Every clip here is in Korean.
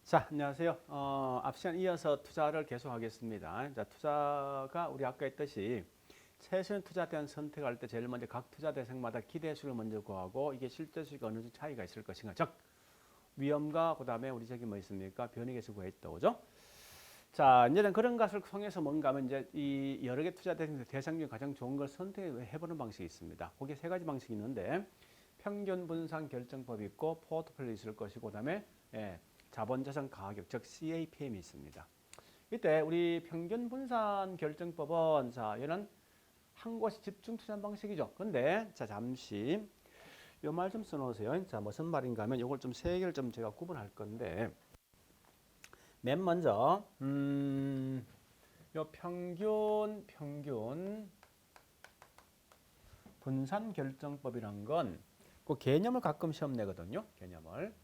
자, 안녕하세요. 앞 시간 이어서 투자를 계속하겠습니다. 자, 투자가 우리 아까 했듯이 최신 투자 대안 선택할 때 제일 먼저 각 투자 대상마다 기대 수를 먼저 구하고 이게 실제 수익이 어느 정도 차이가 있을 것인가. 즉, 위험과 그다음에 우리 저기 뭐 있습니까? 변이계수 구했다. 그죠? 자, 이제는 그런 것을 통해서 뭔가 하면 이제 이 여러 개 투자 대상 중 가장 좋은 걸 선택해 보는 방식이 있습니다. 거기에 세 가지 방식이 있는데 평균 분산 결정법이 있고 포트폴리오 있을 것이고 그다음에 자본자산 가격 즉 CAPM이 있습니다. 이때 우리 평균 분산 결정법은 자 얘는 한 곳에 집중 투자 방식이죠. 근데 자 잠시 요 말 좀 써놓으세요. 자 무슨 말인가 하면 요걸 좀 세 개를 좀 제가 구분할 건데 맨 먼저 요 평균 분산 결정법이란 건 그 개념을 가끔 시험 내거든요. 개념을.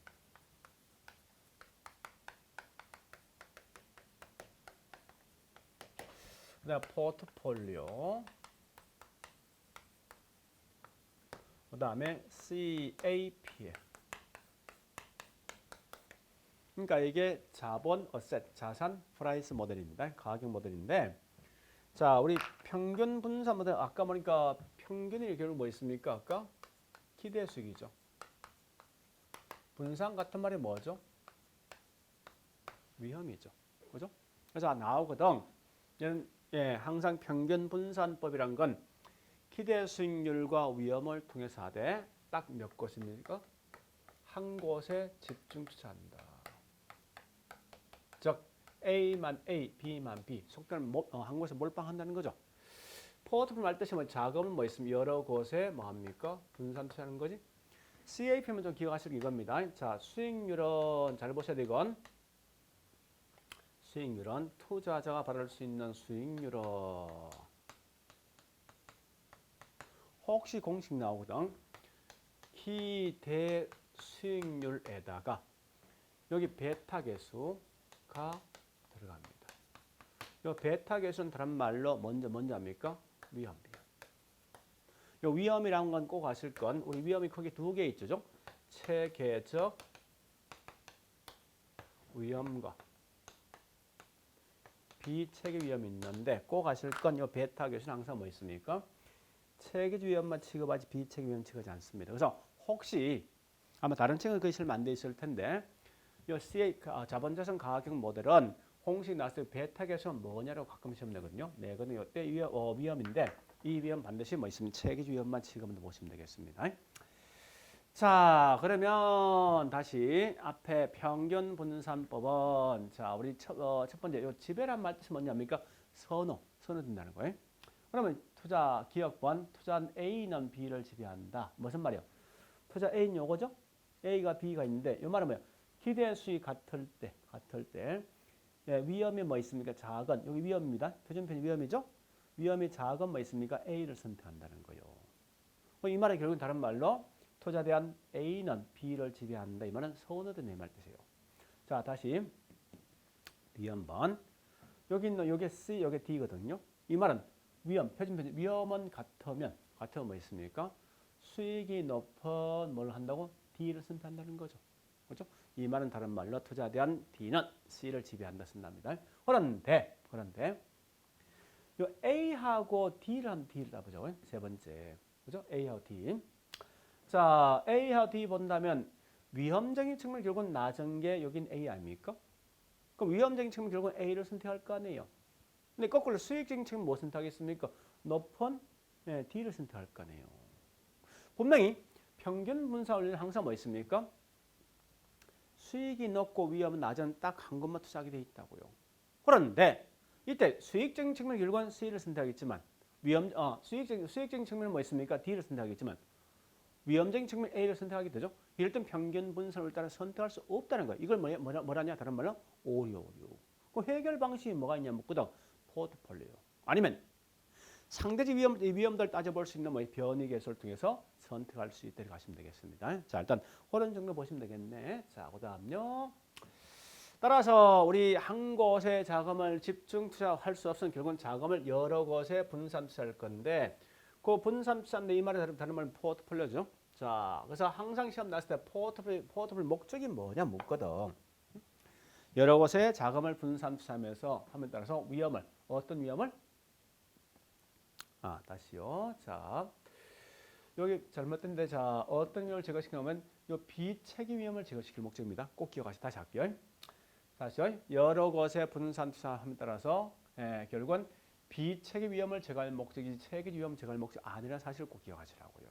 그다음 포트폴리오. 그다음에 CAP. 그러니까 이게 자본 어셋, 자산 프라이스 모델입니다. 가격 모델인데 자, 우리 평균 분산 모델 아까 보니까 평균이 결국 뭐 있습니까? 아까 기대 수익이죠. 분산 같은 말이 뭐죠? 위험이죠. 그죠? 그래서 나오거든. 얘는 항상 평균 분산법이란 건 기대 수익률과 위험을 통해서 하되 딱 몇 곳입니까? 한 곳에 집중 투자한다. 즉 A만 A, B만 B. 속도는 한 곳에 몰빵한다는 거죠. 포트폴리오 할 뜻이 뭐 자금은 뭐 있으면 여러 곳에 뭐 합니까? 분산 투자하는 거지. CAP면 좀 기억하실 이겁니다. 자, 수익률은 잘 보셔야 되건 수익률은 투자자가 받을 수 있는 수익률은 혹시 공식 나오거든. 기대 수익률에다가 여기 베타 계수가 들어갑니다. 이 베타 계수는 다른 말로 먼저 합니까? 위험. 이 위험이라는 건 꼭 아실 건 우리 위험이 크게 두 개 있죠. 체계적 위험과 비체계 위험이 있는데 꼭 아실 건 이 베타 계수는 항상 뭐 있습니까? 체계적 위험만 취급하지 비체계 위험 취급하지 않습니다. 그래서 혹시 아마 다른 책은 그게 실면 안 돼 있을 텐데 이 CA 자본자산 가격 모델은 공식 나왔을 때 베타 계수는 뭐냐라고 가끔 시험 내거든요. 내거든요. 이때 위험인데 이 위험 반드시 뭐 있으면 체계적 위험만 취급한다 보시면 되겠습니다. 자, 그러면 다시 앞에 평균 분산법은 자, 우리 첫 번째 요 지배란 말 뜻이 뭐냐니까 선호된다는 거예요. 그러면 투자 기업권 투자 A는 B를 지배한다. 무슨 말이요? 투자 A는 요거죠? A가 B가 있는데 요 말은 뭐예요? 기대 수익 같을 때 위험이 뭐 있습니까? 작은 여기 위험입니다. 표준편이 위험이죠? 위험이 작은 뭐 있습니까? A를 선택한다는 거예요. 이 말은 결국은 다른 말로 투자 대한 A는 B를 지배한다. 이 말은 선호된 이 말 뜻이에요. 자, 다시 위험번. 여기 있는 요게 C, 요게 D거든요. 이 말은 표준편 위험은 같으면 뭐 있습니까? 수익이 높은 뭘 한다고? D를 선택한다는 거죠. 그렇죠? 이 말은 다른 말로 투자에 대한 D는 C를 지배한다 쓴답니다. 그런데 요 A하고 D를 봐보죠. 세 번째. 그죠? A하고 D. 자, A하고 D 본다면 위험적인 측면 결국은 낮은 게 여긴 A 아닙니까? 그럼 위험적인 측면 결국은 A를 선택할 거 아니에요. 근데 거꾸로 수익적인 측면 뭐 선택하겠습니까? 높은 D를 선택할 거 아니에요. 분명히 평균 분산 원리는 항상 뭐 있습니까? 수익이 높고 위험은 낮은 딱 한 곳만 투자하게 돼 있다고요. 그런데 이때 수익적인 측면 결국은 C를 선택하겠지만 수익적인 측면은 뭐 있습니까? D를 선택하겠지만 위험적인 측면 A를 선택하게 되죠. 이럴 땐 평균 분산을 따라 선택할 수 없다는 거예요. 이걸 뭐라냐? 다른 말로 오류. 그 해결 방식이 뭐가 있냐? 묻거든. 포트폴리오. 아니면 상대적 위험들 따져볼 수 있는 뭐 변이 계수를 통해서 선택할 수 있도록 하시면 되겠습니다. 자, 일단 그런 정도 보시면 되겠네. 자, 그다음요. 따라서 우리 한 곳에 자금을 집중 투자할 수 없으면 결국은 자금을 여러 곳에 분산 투자할 건데 그 분산 투자인데 이 말이 다른 말은 포트폴리오죠. 자, 그래서 항상 시험 나왔을 때 포트폴리오 목적이 뭐냐 묻거든. 여러 곳에 자금을 분산투자하면서 함에 따라서 위험을 어떤 위험을 다시요. 자 여기 잘못된데 자 어떤 위험을 제거시키냐면 요 비책임 위험을 제거시킬 목적입니다. 꼭 기억하시고 다시 할게요. 다시요. 여러 곳에 분산투자함에 따라서 결국은 비책임 위험을 제거할 목적이지 책임 위험 제거할 목적 아니라는 사실을 꼭 기억하시라고요.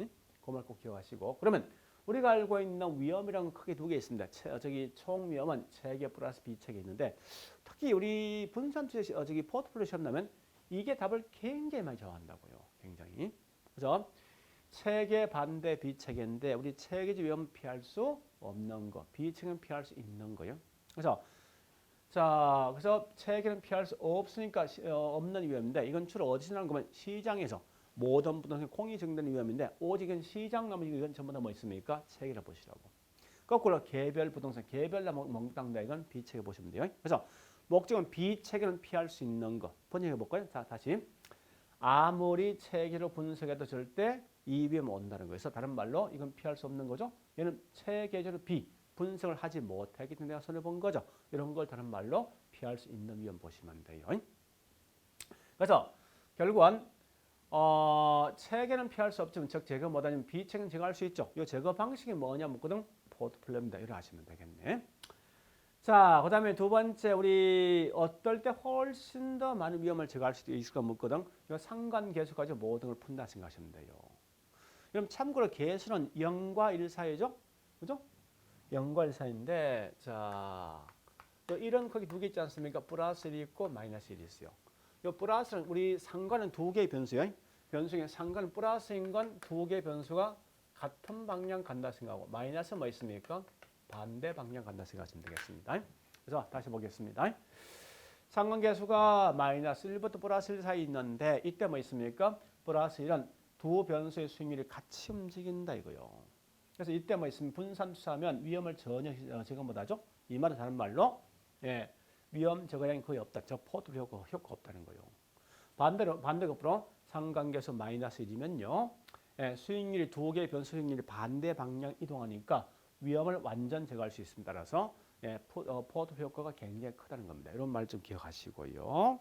응? 그 말 꼭 기억하시고 그러면 우리가 알고 있는 위험이란 크게 두 개 있습니다. 저기 총 위험은 체계 플러스 비체계 있는데 특히 우리 분산투자 저기 포트폴리오 시험 나면 이게 답을 굉장히 많이 정한다고요. 굉장히. 그래서 체계 반대 비체계인데 우리 체계적 위험 피할 수 없는 거, 비체계는 피할 수 있는 거예요. 그래서 그래서 체계는 피할 수 없으니까 없는 위험인데 이건 주로 어디서 나는 거면 시장에서 모든 부동산이 공이 증되는 위험인데 오직은 시장 나머지 이건 전부 다 뭐 있습니까? 체계를 보시라고. 거꾸로 개별 부동산, 개별로 먹는다 이건 비체계 보시면 돼요. 그래서 목적은 비체계는 피할 수 있는 거. 번역해 볼까요? 자, 다시. 아무리 체계로 분석해도 절대 이 위험이 온다는 거예요. 그래서 다른 말로 이건 피할 수 없는 거죠. 얘는 체계적으로 분석을 하지 못하기 때문에 내가 손해본 거죠. 이런 걸 다른 말로 피할 수 있는 위험 보시면 돼요. 그래서 결국은 체계는 피할 수 없지만 즉 제거 못하면 비체계는 제거할 수 있죠. 이 제거 방식이 뭐냐 묻거든 포트폴리오입니다. 이렇게 하시면 되겠네. 자, 그 다음에 두 번째 우리 어떨 때 훨씬 더 많은 위험을 제거할 수도 있을까 묻거든. 이 상관계수까지 모든 걸 푼다 생각하시면 돼요. 그럼 참고로 계수는 0과 1 사이죠. 그죠? 0과 1 사이인데 자, 이런 크기 두 개 있지 않습니까? 플러스 1이 있고 마이너스 1이 있어요. 이 플러스는 우리 상관은 두 개의 변수예요. 변수 중에 상관은 플러스인 건 두 개의 변수가 같은 방향 간다 생각하고 마이너스 뭐 있습니까? 반대 방향 간다 생각하시면 되겠습니다. 그래서 다시 보겠습니다. 상관계수가 마이너스 1부터 플러스 1 사이 있는데 이때 뭐 있습니까? 플러스 1은 두 변수의 수익률이 같이 움직인다 이거요. 그래서 이때 뭐 있으면 분산투자하면 위험을 전혀 제거 못하죠. 이 말은 다른 말로 위험 제거량이 거의 없다. 저 포트폴리오 효과 없다는 거예요. 반대급으로 상관계수 마이너스 1이면요. 수익률이 두 개의 변수 수익률이 반대 방향 이동하니까 위험을 완전 제거할 수 있습니다. 따라서 포트폴리오 효과가 굉장히 크다는 겁니다. 이런 말 좀 기억하시고요.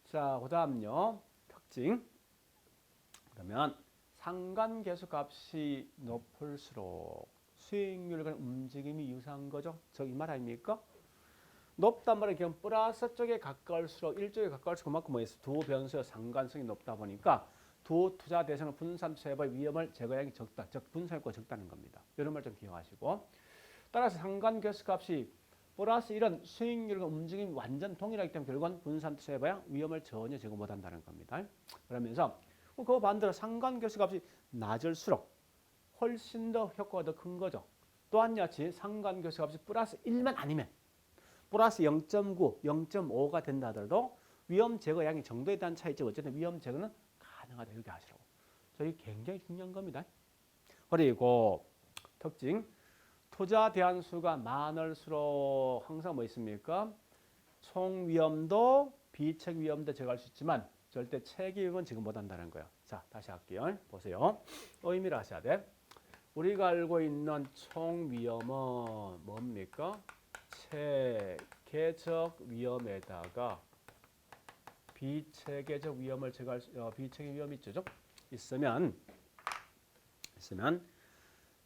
자, 그다음요. 특징. 그러면 상관계수 값이 높을수록 수익률 간 움직임이 유사한 거죠. 저 이 말 아닙니까? 높단 말은 그냥 플러스 쪽에 가까울수록 일쪽에 가까울수록 그만큼 뭐였어? 두 변수의 상관성이 높다 보니까 두 투자 대상을 분산투자해볼 위험을 제거량이 적다. 즉 분산효과가 적다는 겁니다. 이런 말 좀 기억하시고 따라서 상관계수 값이 플러스 1은 수익률과 움직임이 완전 동일하기 때문에 결국은 분산투자해봐야 위험을 전혀 제거 못한다는 겁니다. 그러면서 그 반대로 상관계수 값이 낮을수록 훨씬 더 효과가 더 큰 거죠. 또한 같이 상관계수 값이 플러스 1만 아니면 플러스 0.9, 0.5가 된다 하더라도 위험 제거량이 정도에 대한 차이죠. 어쨌든 위험 제거는 가능하다 이렇게 하시라고. 저희 굉장히 중요한 겁니다. 그리고 특징 투자 대안수가 많을수록 항상 뭐 있습니까? 총 위험도 비책 위험도 제거할 수 있지만 절대 체계 위험은 지금 못한다는 거예요. 자, 다시 할게요. 보세요. 의미를 하셔야 돼. 우리가 알고 있는 총 위험은 뭡니까? 체계적 위험에다가 비체계적 위험을 제거할 비체계 위험이 있으면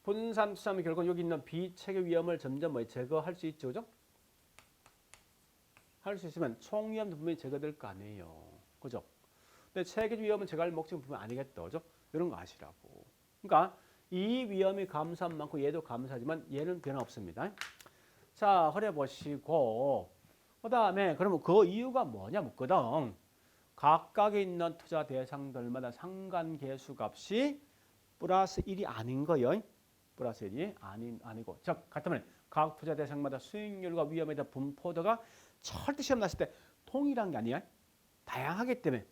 분산투자하면 결국 여기 있는 비체계 위험을 점점 제거할 수 있죠, 그죠? 할 수 있으면 총 위험도 분명히 제거될 거 아니에요, 그죠? 근데 체계적 위험은 제거할 목적은 분명 아니겠다, 그죠? 이런 거 아시라고. 그러니까 이 위험이 감소한 만큼 얘도 감소하지만 얘는 변화 없습니다. 자, 그래 보시고 그 다음에 그러면 그 이유가 뭐냐 묻거든. 각각에 있는 투자 대상들마다 상관계수 값이 플러스 1이 아닌 거예요. 플러스 1이 아니고 즉 같으면 각 투자 대상마다 수익률과 위험에 대한 분포도가 절대 시험 났을 때 동일한 게 아니야. 다양하기 때문에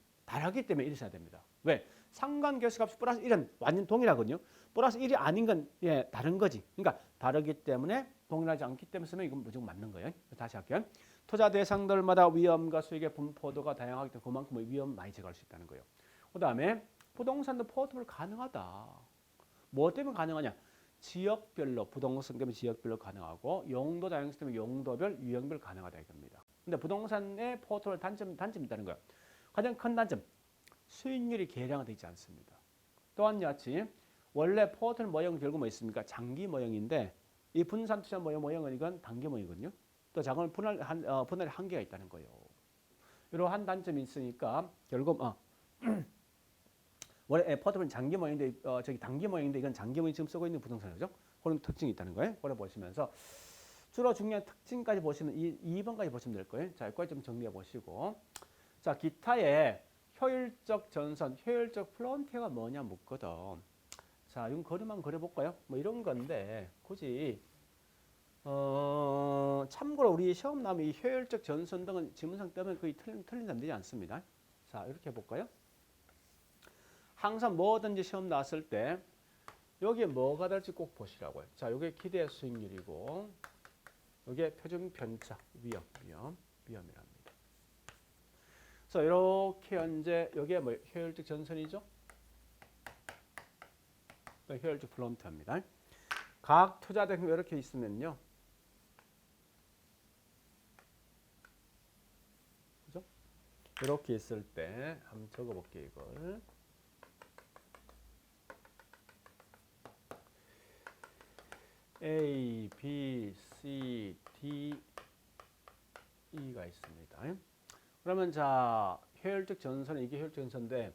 이러셔야 됩니다. 왜? 상관계수 값이 플러스 1은 완전 동일하거든요. 플러스 1이 아닌 건 다른 거지. 그러니까 다르기 때문에 동일하지 않기 때문에 쓰면 이건 무조건 맞는 거예요. 다시 할게요. 투자 대상들마다 위험과 수익의 분포도가 다양하기 때문에 그만큼 위험 많이 제거할 수 있다는 거예요. 그 다음에 부동산도 포트폴리오 가능하다. 뭐 때문에 가능하냐? 지역별로 부동산 때문에 지역별로 가능하고 용도 다양성 때문에 용도별, 유형별 가능하다 이겁니다. 근데 부동산의 포트폴리오 단점이 있다는 거예요. 가장 큰 단점, 수익률이 계량화되지 않습니다. 또한 같이 원래 포트폴리오 모형은 결국 뭐 있습니까? 장기 모형인데 이 분산 투자 모형은 이건 단기 모형이거든요. 또 자금을 분할의 한계가 있다는 거예요. 이러한 단점이 있으니까 결국 원래 포트폴리오는 장기 모형인데 저기 단기 모형인데 이건 장기 모형 지금 쓰고 있는 부동산이죠. 그런 특징이 있다는 거예요. 그걸 보시면서 주로 중요한 특징까지 보시면 2번까지 보시면 될 거예요. 자, 여기까지 좀 정리해 보시고 자, 기타의 효율적 전선, 효율적 플런티어가 뭐냐 묻거든. 자, 이건 그림만 그려볼까요? 뭐 이런 건데 굳이 참고로 우리 시험 나오면 이 효율적 전선 등은 지문상 때문에 거의 틀린 점 되지 않습니다. 자, 이렇게 해볼까요? 항상 뭐든지 시험 나왔을 때 여기에 뭐가 될지 꼭 보시라고요. 자, 이게 기대 수익률이고 이게 표준 편차 위험이랍니다. 그래서 이렇게 현재 여기에 뭐 효율적 전선이죠. 효율적 플런트입니다. 각 투자 대금 이렇게 있으면요. 그죠? 이렇게 있을 때 한번 적어볼게요, 이걸. A, B, C, D, E가 있습니다. 그러면 자, 효율적 전선은 이게 효율적 전선인데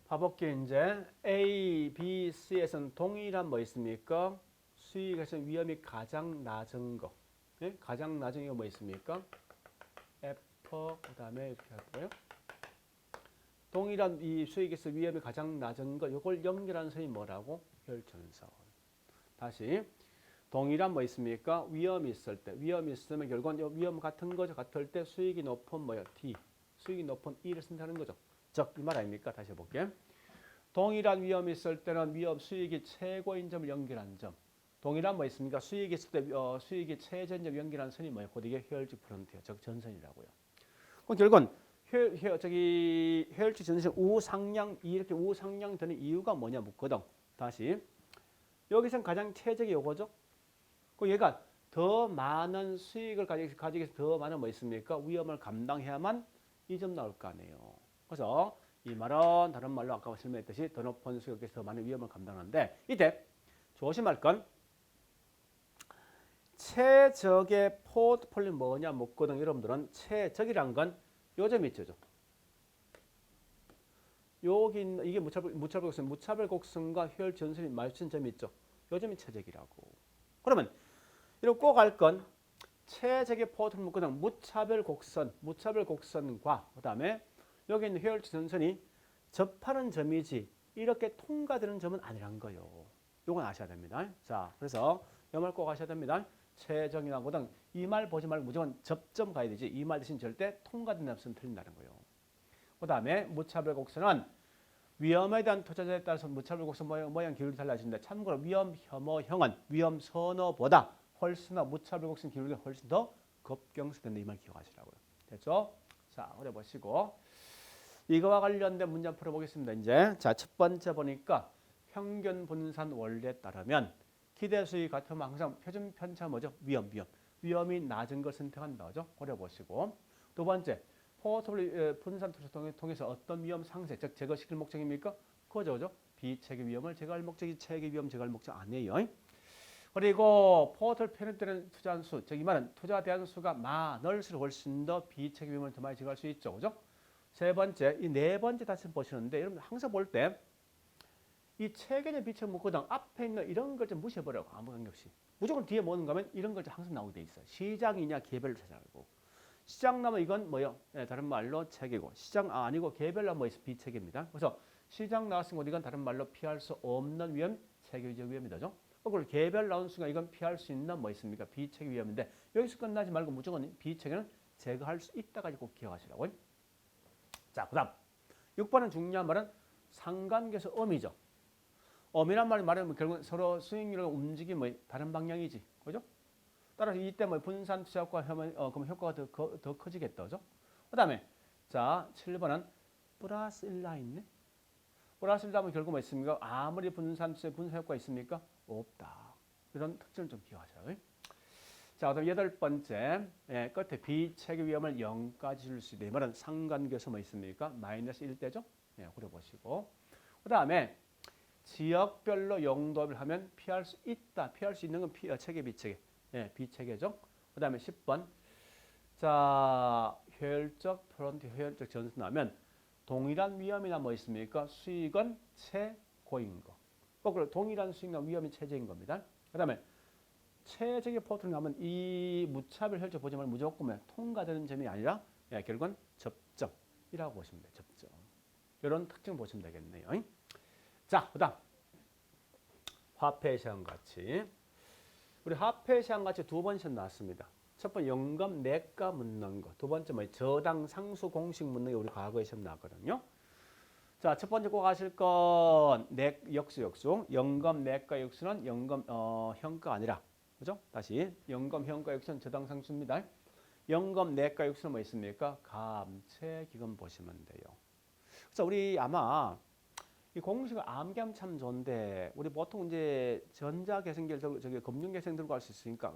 봐볼게요. 이제 A, B, C에서는 동일한 뭐 있습니까? 수익에서 위험이 가장 낮은 거. 네? 가장 낮은 게 뭐 있습니까? F, 그 다음에 이렇게 할까요? 동일한 이 수익에서 위험이 가장 낮은 거, 이걸 연결하는 선이 뭐라고? 효율전선. 다시 동일한 뭐 있습니까? 위험이 있을 때, 위험이 있으면 결국은 위험 같은 거죠. 같을 때 수익이 높은 뭐요? D, 수익이 높은 E를 쓴다는 거죠. 즉, 이 말 아닙니까? 다시 해볼게요. 동일한 위험이 있을 때는 위험 수익이 최고인 점을 연결한 점. 동일한 뭐 있습니까? 수익이 있을 때 수익이 최저인 점 연결한 선이 뭐예요? 곧 이게 효율적 프론티어, 즉 전선이라고요. 그럼 결국은 효율적 전선 우상향 이렇게 우상향 되는 이유가 뭐냐 묻거든. 다시 여기선 가장 최적이 요거죠. 그 얘가 더 많은 수익을 가지기 위해서 더 많은 뭐 있습니까? 위험을 감당해야만 이 점 나올 거 아니에요. 그래서 이 말은 다른 말로 아까 설명했듯이 더 높은 수익을 위해서 더 많은 위험을 감당하는데 이때 조심할 건 최적의 포트폴리오 뭐냐 묻거든. 여러분들은 최적이란 건 요 점이 있죠. 여기 있는 이게 무차별 곡선과 효율 전선이 마주친 점이 있죠. 요 점이 최적이라고. 그러면 이런 꼭 알 건 최적의 포트폴리오 묻거든. 무차별 곡선과 그다음에 여기 있는 효율 전선이 접하는 점이지 이렇게 통과되는 점은 아니란 거예요. 요건 아셔야 됩니다. 자, 그래서 이 말 꼭 아셔야 됩니다. 최적이라거든 이 말 보지 말고 무조건 접점 가야 되지 이 말 대신 절대 통과된다는 없으면 틀린다는 거예요. 그다음에 무차별 곡선은 위험에 대한 투자자에 따라서 무차별 곡선 모양 기울기 달라지는데 참고로 위험 혐오형은 위험 선호보다 훨씬 더 무차별 곡선 기울기가 훨씬 더 급경수된다 이 말 기억하시라고요. 됐죠? 자, 그래 보시고 이거와 관련된 문제 풀어보겠습니다. 이제 자, 첫 번째 보니까 평균 분산 원리에 따르면 기대 수익 같으면 항상 표준 편차 뭐죠? 위험이 낮은 걸 선택한다. 그죠? 그래 보시고 두 번째 포트폴리오 분산 투자 통해서 어떤 위험 상쇄, 즉 제거시킬 목적입니까? 그거죠. 비체계 위험을 제거할 목적이 체계 위험 제거할 목적 아니에요. 그리고 포트폴리오 편입되는 투자 수, 즉 이 말은 투자 대안 수가 많을수록 훨씬 더 비체계 위험을 더 많이 제거할 수 있죠. 그죠? 세 번째, 이 네 번째 다시 보시는데 여러분 항상 볼 때 이 체계적 비체계 묶거든 앞에 있는 이런 걸 좀 무시해버려고 아무 관계없이 무조건 뒤에 뭐는 가면 이런 걸 항상 나오게 돼 있어요. 시장이냐 개별을 찾아가고 시장 나면 이건 뭐요? 네, 다른 말로 체계고 시장 아니고 개별로 뭐 있어 비체계입니다. 그래서 시장 나왔으면 이건 다른 말로 피할 수 없는 위험, 체계적 위험이죠. 그걸 개별 나온 순간 이건 피할 수 있는 뭐 있습니까? 비체계 위험인데 여기서 끝나지 말고 무조건 비체계는 제거할 수 있다까지 꼭 기억하시라고요. 자, 그다음 6번은 중요한 말은 상관계에서 엄이죠. 엄이란 말이 말하면 결국 서로 수익률과 움직임이 뭐 다른 방향이지, 그죠? 따라서 이때 뭐 분산 투자 효과 하면 그럼 효과가 더 커지겠다, 그죠? 그다음에 자 7번은 플러스 1라 있네. 플러스를 하면 결국 뭐 있습니까? 아무리 분산수에 분사 효과 있습니까? 없다. 이런 특징을 좀 기억하세요. 자, 그다음 여덟 번째, 끝에 비체계 위험을 0까지 줄 수 있다. 이 말은 상관계에서 뭐 있습니까? 마이너스 1대죠? 그려보시고. 그 다음에 지역별로 용도를 하면 피할 수 있다. 피할 수 있는 건 체계, 비체계. 비체계죠. 그 다음에 10번. 자, 효율적 프론트, 효율적 전순하면 동일한 위험이나 뭐 있습니까? 수익은 최고인 거. 거꾸로 동일한 수익이나 위험이 최저인 겁니다. 그 다음에 최적의 포트를 가면 이 무차별 혈적 보지만 무조건 통과되는 점이 아니라 결국은 접점이라고 보시면 돼요. 접점. 이런 특징을 보시면 되겠네요. 자, 그다음 화폐 시험 같이 우리 화폐 시험 같이 두 번 시험 나왔습니다. 첫 번째 연금 내가 묻는 거, 두 번째 저당 상수 공식 묻는 게 우리 과거에 시험 나왔거든요. 자, 첫 번째 꼭 아실 건 역수. 연금 내가 역수는 연금 현가 아니라 그죠? 다시 연금 현가 역수는 저당 상수입니다. 연금 내가 역수는 뭐 있습니까? 감채 기금 보시면 돼요. 그래서 우리 아마 이 공식을 암기하면 참 좋은데 우리 보통 이제 전자계생계열 저기 금융계생 들고 갈 수 있으니까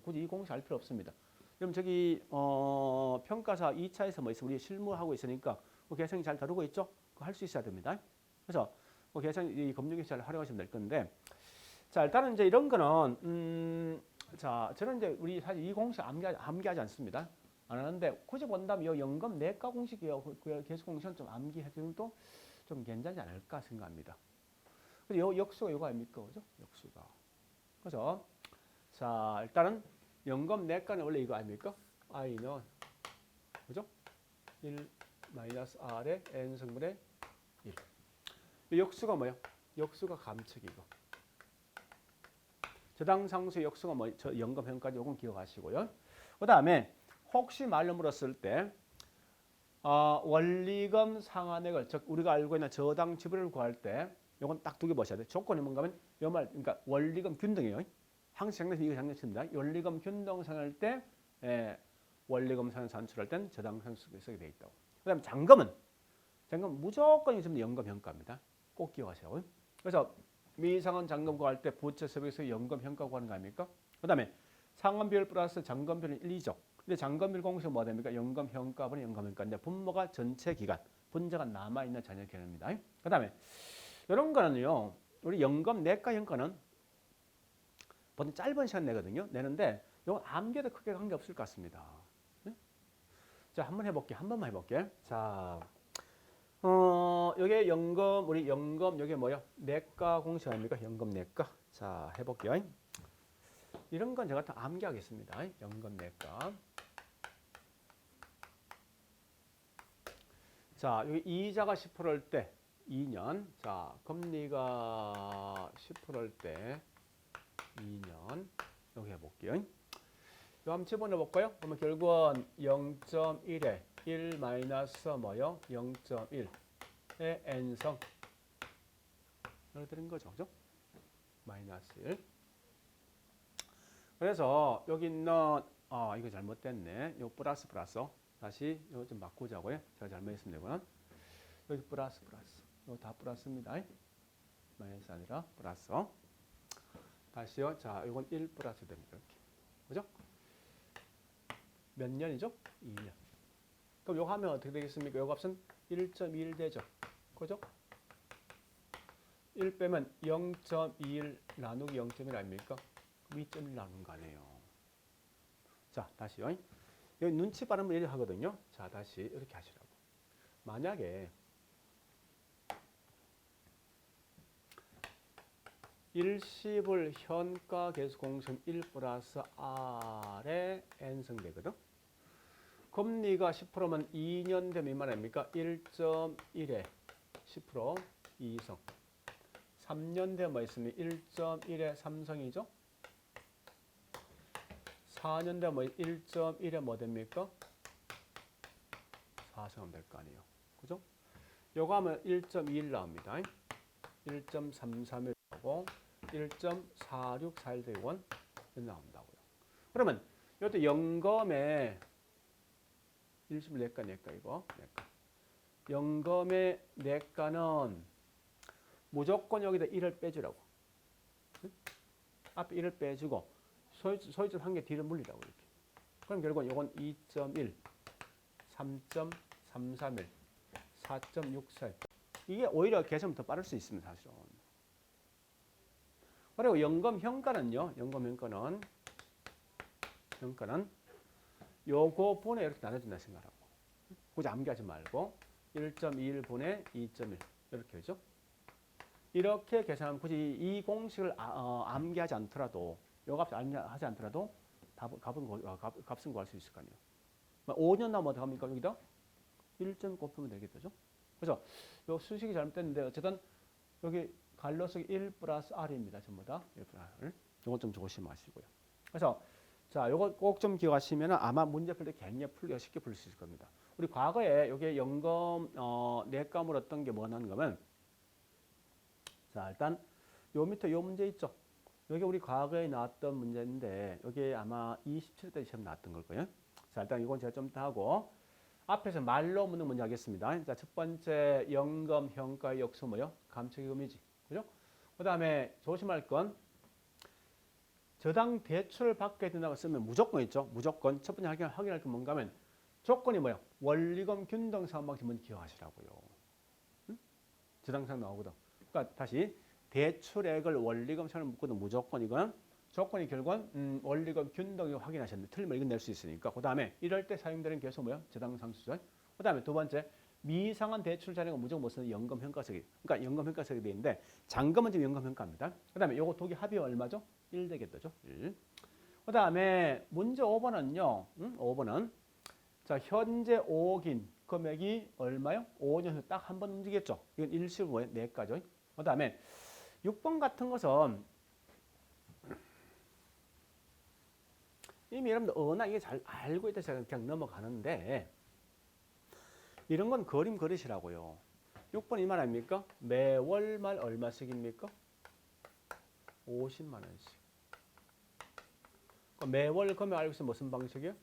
굳이 이 공식 알 필요 없습니다. 그럼 저기 평가사 2차에서 뭐 있으면 우리 실무하고 있으니까 그 계생이 잘 다루고 있죠? 그거 할 수 있어야 됩니다. 그래서 그 계생 이 금융계생을 활용하시면 될 건데 자 일단은 이제 이런 거는 자 저는 이제 우리 사실 이 공식 암기하지 않습니다. 안 하는데 굳이 본다면 이 연금 내가 공식이요 그 계수 공식은 좀 암기해주는 또 좀 괜찮지 않을까 생각합니다. 그래서 역수가 이거 아닙니까? 그죠? 역수가. 그래서 자, 일단은 연금 내가는 원래 이거 아닙니까? i는 그죠? 1 마이너스 r의 n 승분의 1. 이 역수가 뭐야? 역수가 감축이고. 저당 상수의 역수가 뭐 연금 현까지 요건 기억하시고요. 그다음에 혹시 말로 물었을 때 원리금 상환액을 즉 우리가 알고 있는 저당 지불을 구할 때 이건 딱 두 개 보셔야 돼. 조건이 뭔가 하면 요 말 그러니까 원리금 균등이에요. 항상 장례식 이거 장례식입니다. 원리금 균등 상할 때 원리금 상환 산출할 땐 저당 상수가 쓰게 돼 있다고. 그다음에 잔금은 무조건 있으면 연금 현가입니다. 꼭 기억하세요. 그래서 미상환 잔금 구할 때 부채 세액에서 연금 현가 구하는 거 아닙니까? 그다음에 상환 비율 플러스 잔금 비율은 1, 2죠. 근데 잔금비율 공식은 뭐가 됩니까? 연금 현가분의 연금 현가인데 분모가 전체 기간, 분자가 남아있는 잔여 개념입니다. 그 다음에 이런 거는요. 우리 연금 내가 현가는 보통 짧은 시간 내거든요. 내는데 이건 암기에도 크게 관계없을 것 같습니다. 네? 자, 한번 해볼게. 한 번만 해볼게. 자, 여기 연금, 우리 연금, 여기 뭐요? 내가 공식 아닙니까? 연금 내가. 자, 해볼게요. 이런 건 제가 다 암기하겠습니다. 연금 내가. 자, 여기 이자가 10%일 때 2년. 자, 금리가 10%일 때 2년. 여기 해볼게요. 이거 한번 집어넣어볼까요? 그러면 결국은 0.1에 1 마이너스 뭐요? 0.1의 n성. 이렇게 되는 거죠. 그죠? 마이너스 1. 그래서 여기 있는 이거 잘못됐네. 요 플러스. 다시 이거 좀 바꾸자고요. 제가 잘못했습니다. 이거는 여기 플러스. 이거 다 플러스입니다. 마이너스 아니라 플러스. 다시요. 자, 이건 1 플러스 됩니다. 이렇게. 그죠? 몇 년이죠? 2년. 그럼 요거 하면 어떻게 되겠습니까? 요 값은 1.21 되죠. 그죠? 1 빼면 0.21 나누기 0.1 아닙니까? 2.1 나눈 거 아니에요. 자, 다시요. 여기 눈치 빠르면 이렇게 하거든요. 자, 다시 이렇게 하시라고. 만약에 일시불 현가 계수 공식 1 플러스 R의 N승 되거든. 금리가 10%면 2년 되면 얼마나 됩니까? 1.1에 10% 2성. 3년 되면 뭐 있으면 1.1에 3성이죠. 4년 되면 1.1에 뭐 됩니까? 4성하면 될 거 아니에요. 그죠? 요거 하면 1.21 나옵니다. 1.331 하고 1.4641 대원 나온다고요. 그러면 이것도 연금의 일시불 내가 이거 내가. 연금의 내가는 무조건 여기다 1을 빼주라고. 응? 앞에 1을 빼주고 소유점 한 개 뒤로 물리라고 이렇게. 그럼 결국 이건 2.1, 3.331, 4.64. 이게 오히려 계산이 더 빠를 수 있습니다, 사실은. 그리고 연금 평가는요. 연금 평가는 요거 분에 이렇게 나눠준다 생각하고. 굳이 암기하지 말고 1.21분의 2.1 이렇게 하죠. 이렇게 계산하면 굳이 이 공식을 암기하지 않더라도 요 값을 암기하지 않더라도 값은 구할 수 있을 거 아니에요. 5년 나면 어떻게 합니까? 여기다 1점 곱하면 되겠죠. 그래서 요 수식이 잘못됐는데 어쨌든 여기 갈로스 1 플러스 R입니다. 전부 다 1 플러스 R. 요거 좀 조심하시고요. 그래서 자, 요거 꼭 좀 기억하시면 아마 문제 풀 때 굉장히 쉽게 풀 수 있을 겁니다. 우리 과거에 요게 연금 내과물 어떤 게 뭐냐는 거면 자, 일단 요 밑에 요 문제 있죠. 여기 우리 과거에 나왔던 문제인데 여기 아마 27대 시험 나왔던 걸 거예요. 자, 일단 이건 제가 좀 더 하고 앞에서 말로 묻는 문제 하겠습니다. 자, 첫 번째 연금 평가의 역수 뭐요? 감축기금이지. 그죠? 그다음에 조심할 건 저당 대출을 받게 된다고 쓰면 무조건 있죠. 무조건. 첫 번째 확인할 건 뭔가 하면 조건이 뭐예요? 원리금 균등 상환 방식 먼저 기억하시라고요. 응? 저당상 나오거든. 그러니까 다시 대출액을 원리금 상환을 묶거든 무조건 이건 조건이 결국은 원리금 균등을 확인하셨는데 틀리면 이건 낼 수 있으니까. 그다음에 이럴 때 사용되는 계속 뭐예요? 저당상수절. 그다음에 두 번째 미상환 대출 자료가 무조건 뭐 쓰는 연금평가석이. 그러니까 연금평가석이 돼 있는데 잔금은 지금 연금평가입니다. 그다음에 요거 독이 합이 얼마죠? 1 되겠죠. 1. 그다음에 문제 5번은요. 5번은 자, 현재 5억인 금액이 얼마요? 5년 후 딱 한 번 움직였죠. 이건 일시불 내과죠. 그다음에 6번 같은 것은 이미 여러분들 워낙 이게 잘 알고 있다 해서 그냥 넘어가는데 이런 건 그림 그리시라고요. 6번 이 말 아닙니까? 매월 말 얼마씩입니까? 50만 원씩. 매월 금액 알고 있으면 무슨 방식이요?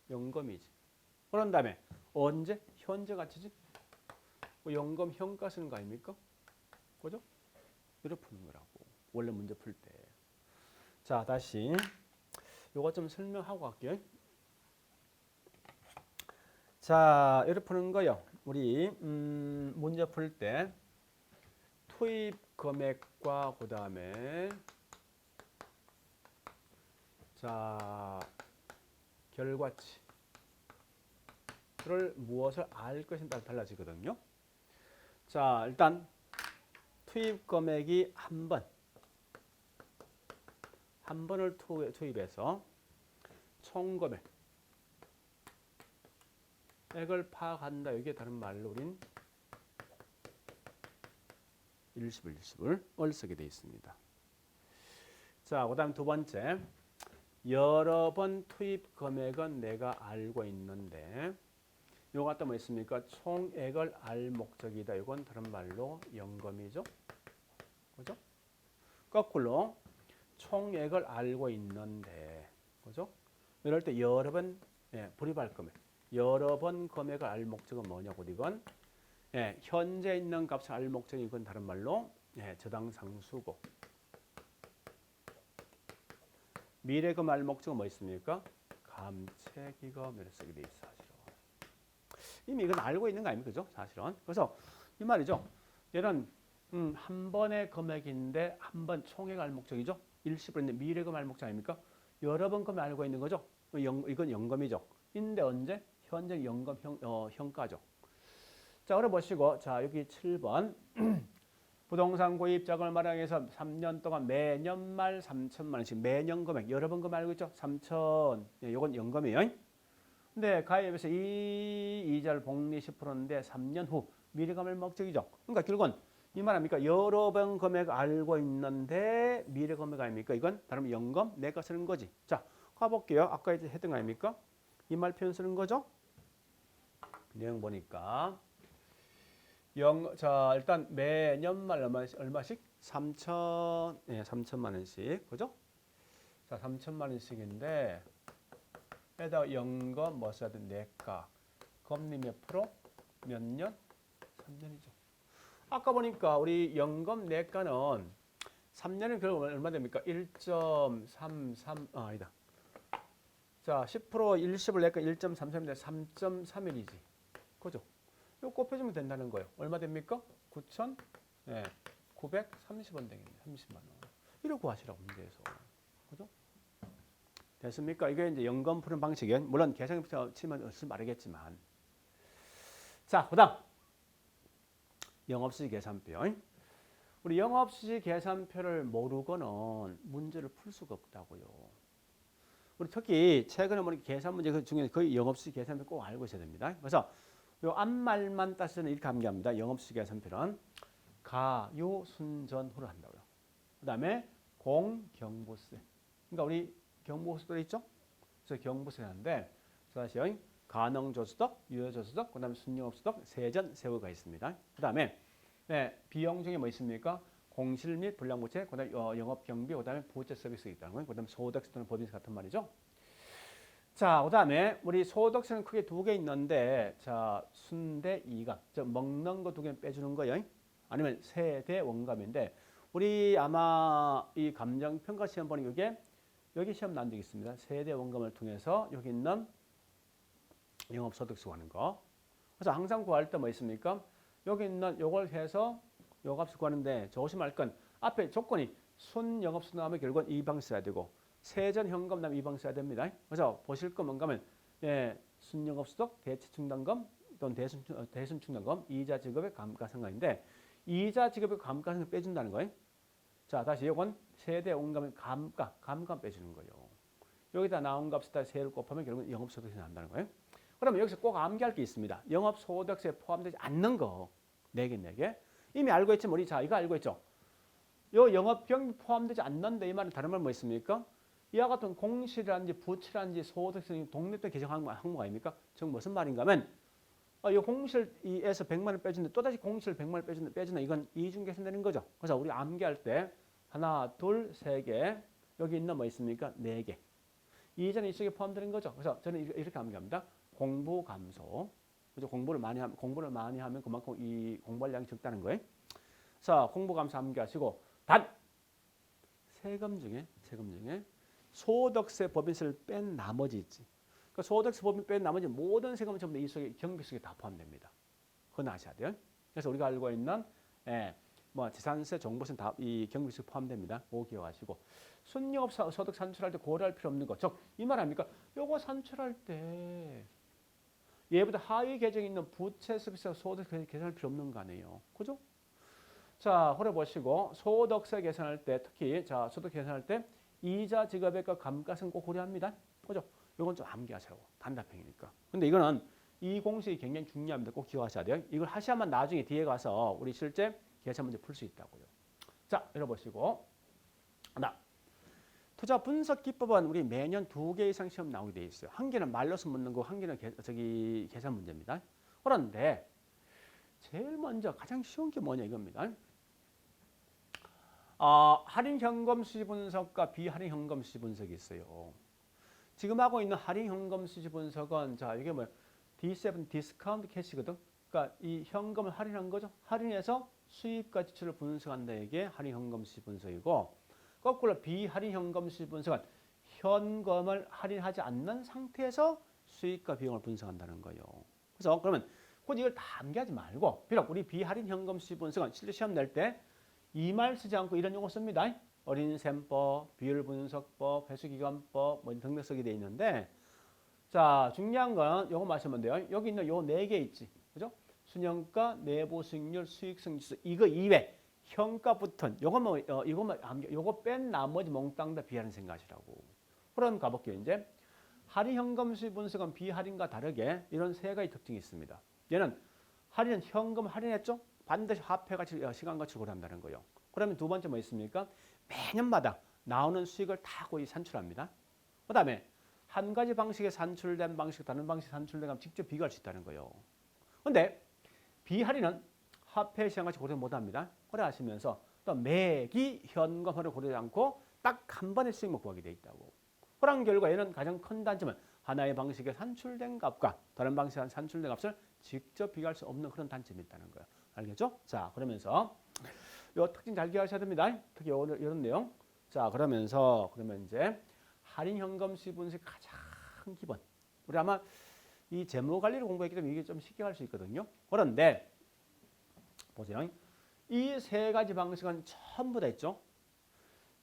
연금이지. 그런 다음에 언제? 현재 가치지? 연금 현가 쓰는 거 아닙니까? 그죠? 이렇게 푸는 거라고. 원래 문제 풀 때. 자, 다시 요거 좀 설명하고 갈게요. 자, 이렇게 푸는 거요. 우리 문제 풀 때 투입 금액과 그다음에 자, 결과치를 무엇을 알 것인에 따라 달라지거든요. 자, 일단 투입 금액이 한 번을 투입해서 총 금액을 파악한다. 이게 다른 말로 우린 일시불을 쓰게 되어 있습니다. 자, 그다음 두 번째 여러 번 투입 금액은 내가 알고 있는데 요거 갖다 뭐 있습니까? 총액을 알 목적이다. 이건 다른 말로 연금이죠. 그죠? 거꾸로 총액을 알고 있는데 그죠? 이럴 때 여러 번 불입할 금액 여러 번 금액을 알 목적은 뭐냐고 이건 현재 있는 값을 알 목적이 이건 다른 말로 저당상수고 미래금 알 목적은 뭐 있습니까? 감채기금을 쓰게 돼 있어 사실은. 이미 이건 알고 있는 거 아닙니까? 그죠? 사실은. 그래서 이 말이죠. 얘는 한 번의 금액인데 한 번 총액 알 목적이죠. 일시불인데 미래금 알 목적 아닙니까? 여러 번 금액 알고 있는 거죠. 이건 연금이죠. 인데 언제? 현재 연금 현가죠. 자, 그래 보시고 자, 여기 7번 부동산 구입 자금을 마련해서 3년 동안 매년 말 3천만 원씩 매년 금액 여러 번 금액 알고 있죠? 3천. 이건 연금이에요. 근데 가입에서 이자를 복리 10%인데 3년 후 미래금을 목적이죠. 그러니까 결국은 이 말 아닙니까? 여러 번 금액 알고 있는데 미래 금액 아닙니까? 이건 다른 연금 내가 쓰는 거지. 자, 가볼게요. 아까 했던 거 아닙니까? 이 말 표현 쓰는 거죠? 내용 보니까 자, 일단 매년 말 얼마씩? 3천만 원씩. 그죠? 자, 3천만 원씩인데 에다 연금 뭐 써야 돼? 내가 금리 몇 프로? 몇 년? 3년이죠. 아까 보니까 우리 연금 내과는 3년은 결국 얼마 됩니까? 1.33 아니다. 자, 10% 일시불 내과 1.33인데 3.31이지. 그죠? 이거 곱해주면 된다는 거예요. 얼마 됩니까? 9,000? 네. 930원 되겠네. 30만 원. 이러고 하시라고 문제에서. 그죠? 됐습니까? 이게 이제 연금 푸는 방식이에요. 물론 계산기부터 치면 없으면 말하겠지만. 자, 그다음 영업시기 계산표. 우리 영업시기 계산표를 모르고는 문제를 풀 수가 없다고요. 우리 특히 최근에 보니 계산 문제 그 중에 거의 영업시기 계산표 꼭 알고 있어야 됩니다. 그래서 요 앞말만 따서는 이렇게 암기합니다. 영업시기 계산표는 가요 순전후를 한다고요. 그다음에 공경부세. 그러니까 우리 경부세도 있죠? 그래서 경부세 하는데 다시 가능조수덕, 유효조수덕, 그다음에 순영업소득, 세전, 세후가 있습니다. 그다음에 네, 비용 중에 뭐 있습니까? 공실 및 불량부채, 그다음에 영업경비, 그다음에 부채 서비스가 있다는 거예요. 그다음에 소득세 또는 법인세 같은 말이죠. 자, 그다음에 우리 소득세는 크게 두 개 있는데, 자 순대 이감, 즉 먹는 거 두 개 빼주는 거예요. 아니면 세대 원감인데, 우리 아마 이 감정평가 시험 보니 이게 여기 시험 난 적이 있습니다. 세대 원감을 통해서 여기 있는 영업소득세 구하는 거. 그래서 항상 구할 때 뭐 있습니까? 여기 있는 요걸 해서 요 값을 구하는데 조심할 건 앞에 조건이 순영업소득 나오면 결국은 이 방식 써야 되고 세전 현금 나오면 이 방식 써야 됩니다. 그래서 보실 거 뭔가 하면 예, 순영업소득, 대체충당금 또는 대순충당금, 이자 지급의 감가상각인데 이자 지급의 감가상각 빼준다는 거예요. 자, 다시 이건 세대 원가면 감가 빼주는 거예요. 여기다 나온 값에다 세를 곱하면 결국은 영업소득세 나온다는 거예요. 그러면 여기서 꼭 암기할 게 있습니다. 영업소득세에 포함되지 않는 거 4개. 이미 알고 있지만 우리 자 이거 알고 있죠. 요 영업경비 포함되지 않는데 이 말은 다른 말 뭐 있습니까? 이와 같은 공실이라든지 부채라든지 소득세 독립된 계정 항목 아닙니까? 즉 무슨 말인가 하면 이 공실에서 100만 원 빼주는데 또다시 공실 100만 원 빼주는 이건 이중 계산되는 거죠. 그래서 우리 암기할 때 하나, 둘, 세 개 여기 있는 뭐 있습니까? 4개. 이전에 이쪽에 포함되는 거죠. 그래서 저는 이렇게 암기합니다. 공부 감소. 그죠? 공부를 많이 하면 그만큼 이 공부할 양이 적다는 거예요. 자, 공부 감소 암기하시고 단 세금 중에 소득세 법인세를 뺀 나머지 있지. 그러니까 소득세 법인 뺀 나머지 모든 세금은 전부 이 속에 경비 속에 다 포함됩니다. 그건 아셔야 돼요. 그래서 우리가 알고 있는 뭐 재산세, 종부세 다 이 경비 속에 포함됩니다. 그거 기억하시고 순영업 소득 산출할 때 고려할 필요 없는 거. 즉 이 말 아닙니까? 요거 산출할 때 얘보다 하위 계정에 있는 부채 서비스 소득 계산할 필요 없는 거 아니에요. 그죠? 자, 그래 보시고 소득세 계산할 때 특히 자 소득 계산할 때 이자 지급액과 감가상 꼭 고려합니다. 그죠? 이건 좀 암기하시라고. 단답형이니까. 근데 이거는 이 공식이 굉장히 중요합니다. 꼭 기억하셔야 돼요. 이걸 하셔야만 나중에 뒤에 가서 우리 실제 계산 문제 풀 수 있다고요. 자, 읽어보시고 하나. 투자 분석 기법은 우리 매년 2개 이상 시험 나오게 돼 있어요. 한 개는 말로서 묻는 거, 한 개는 계산 문제입니다. 그런데 제일 먼저 가장 쉬운 게 뭐냐 이겁니다. 할인 현금 수지 분석과 비할인 현금 수지 분석이 있어요. 지금 하고 있는 할인 현금 수지 분석은 자 이게 뭐야? D7 디스카운트 캐시거든. 그러니까 이 현금을 할인한 거죠. 할인해서 수입과 지출을 분석한다 이게 할인 현금 수지 분석이고. 거꾸로 비할인 현금 수지 분석은 현금을 할인하지 않는 상태에서 수익과 비용을 분석한다는 거예요. 그래서 그러면 굳이 이걸 다 암기하지 말고 비록 우리 비할인 현금 수지 분석은 실제 시험 낼 때 이 말 쓰지 않고 이런 용어 씁니다. 어린셈법, 비율분석법, 회수기간법 뭐 등등 쓰게 돼 있는데 자 중요한 건 요거 마시면 돼요. 여기 있는 요 4개 있지. 그죠? 순영가, 내부 수익률, 수익성 지수 이거 이외 현가 붙은 요거 뺀 나머지 몽땅 다 비할인 생각하시라고. 그럼 가볼게요. 이제 할인 현금 수지 분석은 비할인과 다르게 이런 세 가지 특징이 있습니다. 얘는 할인은 현금 할인했죠? 반드시 화폐가치, 시간가치 고려한다는 거예요. 그러면 두 번째 뭐 있습니까? 매년마다 나오는 수익을 다 거의 산출합니다. 그 다음에 한 가지 방식에 산출된 방식, 다른 방식에 산출된 거 직접 비교할 수 있다는 거예요. 그런데 비할인은 화폐 시장가치 고려 못합니다. 그래 하시면서 또 매기 현금화를 고려하지 않고 딱 한 번의 수익만 구하게 돼 있다고. 그런 결과 얘는 가장 큰 단점은 하나의 방식에 산출된 값과 다른 방식에 산출된 값을 직접 비교할 수 없는 그런 단점이 있다는 거예요. 알겠죠? 자, 그러면서 요 특징 잘 기억하셔야 됩니다. 특히 이런 내용. 자, 그러면 이제 할인 현금 수익 분석 가장 기본. 우리 아마 이 재무 관리를 공부했기 때문에 이게 좀 쉽게 할 수 있거든요. 그런데 보세요. 이 세 가지 방식은 전부 다 있죠.